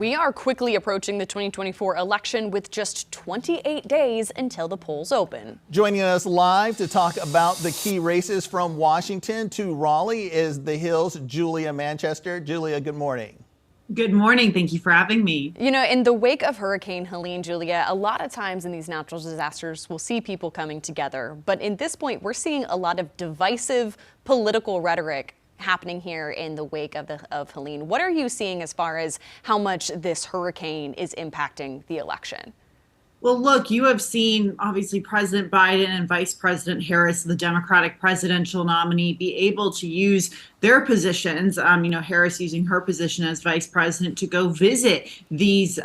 We are quickly approaching the 2024 election with just 28 days until the polls open. Joining us live to talk about the key races from Washington to Raleigh is The Hill's Julia Manchester. Julia, good morning. Good morning. Thank you for having me. You know, in the wake of Hurricane Helene, Julia, a lot of times in these natural disasters, we'll see people coming together. But in this point, we're seeing a lot of divisive political rhetoric happening here in the wake of Helene. What are you seeing as far as how much this hurricane is impacting the election? Well, look, you have seen obviously President Biden and Vice President Harris, the Democratic presidential nominee, be able to use their positions, Harris using her position as vice president to go visit these,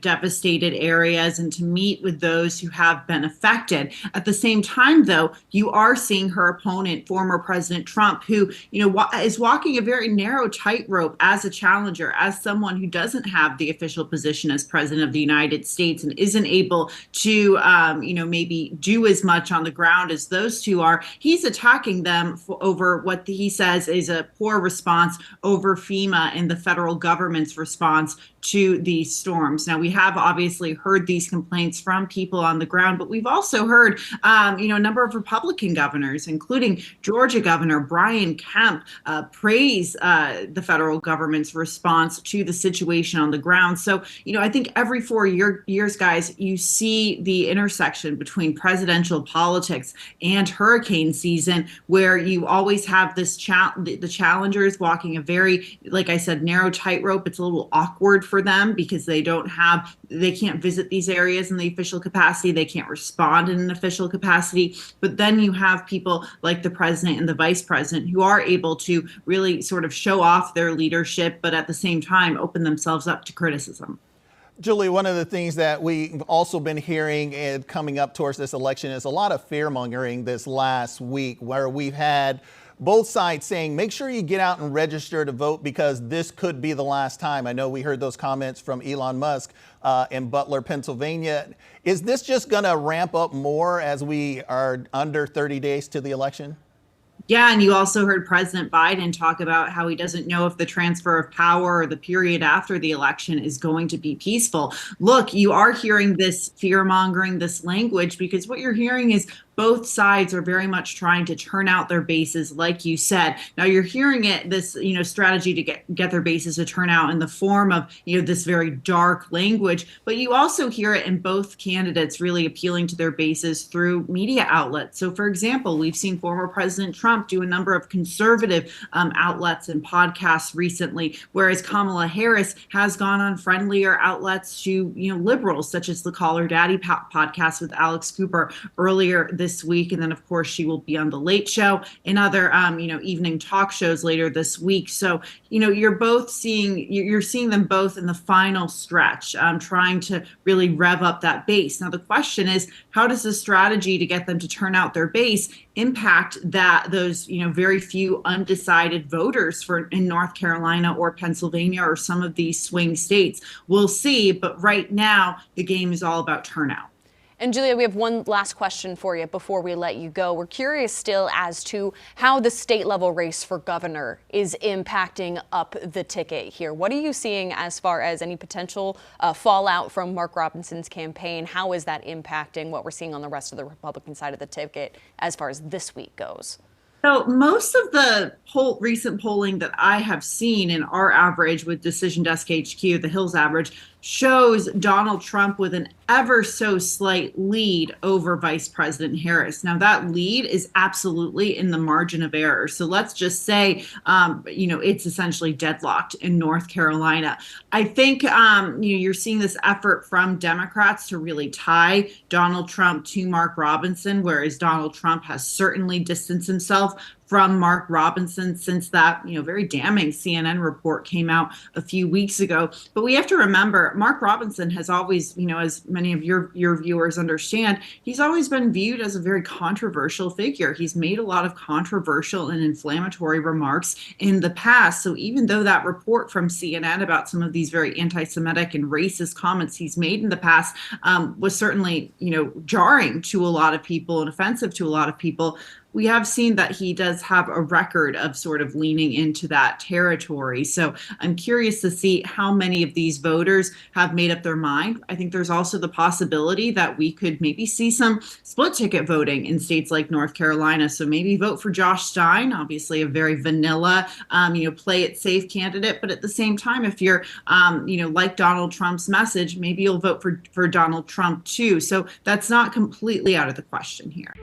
devastated areas and to meet with those who have been affected. At the same time, though, you are seeing her opponent, former President Trump, who, is walking a very narrow tightrope as a challenger, as someone who doesn't have the official position as president of the United States and isn't able to, maybe do as much on the ground as those two are. He's attacking them over what he says is a poor response over FEMA and the federal government's response to these storms. Now, we have obviously heard these complaints from people on the ground, but we've also heard, a number of Republican governors, including Georgia Governor Brian Kemp, praise the federal government's response to the situation on the ground. So, I think every 4 years, guys, you see the intersection between presidential politics and hurricane season, where you always have this the challengers walking a very, like I said, narrow tightrope. It's a little awkward for them because they can't visit these areas in the official capacity. They can't respond in an official capacity. But then you have people like the president and the vice president who are able to really sort of show off their leadership, but at the same time open themselves up to criticism. Julie, one of the things that we've also been hearing and coming up towards this election is a lot of fear mongering this last week, where we've had both sides saying, make sure you get out and register to vote because this could be the last time. I know we heard those comments from Elon Musk in Butler, Pennsylvania. Is this just going to ramp up more as we are under 30 days to the election? Yeah, and you also heard President Biden talk about how he doesn't know if the transfer of power or the period after the election is going to be peaceful. Look, you are hearing this fear mongering, this language, because what you're hearing is both sides are very much trying to turn out their bases, like you said. Now you're hearing this, strategy to get their bases to turn out in the form of, this very dark language, but you also hear it in both candidates really appealing to their bases through media outlets. So for example, we've seen former President Trump do a number of conservative outlets and podcasts recently, whereas Kamala Harris has gone on friendlier outlets to, liberals, such as the Call Her Daddy podcast with Alex Cooper earlier this week. And then, of course, she will be on The Late Show and other, evening talk shows later this week. So, you're seeing them both in the final stretch, trying to really rev up that base. Now, the question is, how does the strategy to get them to turn out their base impact those very few undecided voters in North Carolina or Pennsylvania or some of these swing states? We'll see. But right now, the game is all about turnout. And Julia, we have one last question for you before we let you go. We're curious still as to how the state level race for governor is impacting up the ticket here. What are you seeing as far as any potential fallout from Mark Robinson's campaign? How is that impacting what we're seeing on the rest of the Republican side of the ticket as far as this week goes? So most of the recent polling that I have seen in our average with Decision Desk HQ, the Hills average, shows Donald Trump with an ever so slight lead over Vice President Harris. Now, that lead is absolutely in the margin of error. So let's just say, it's essentially deadlocked in North Carolina. I think, you're seeing this effort from Democrats to really tie Donald Trump to Mark Robinson, whereas Donald Trump has certainly distanced himself from Mark Robinson since that, very damning CNN report came out a few weeks ago. But we have to remember, Mark Robinson has always, as many of your viewers understand, he's always been viewed as a very controversial figure. He's made a lot of controversial and inflammatory remarks in the past. So even though that report from CNN about some of these very anti-Semitic and racist comments he's made in the past was certainly, jarring to a lot of people and offensive to a lot of people, we have seen that he does does have a record of sort of leaning into that territory. So I'm curious to see how many of these voters have made up their mind. I think there's also the possibility that we could maybe see some split ticket voting in states like North Carolina. So maybe vote for Josh Stein, obviously a very vanilla, play it safe candidate. But at the same time, if you're, like Donald Trump's message, maybe you'll vote for Donald Trump too. So that's not completely out of the question here.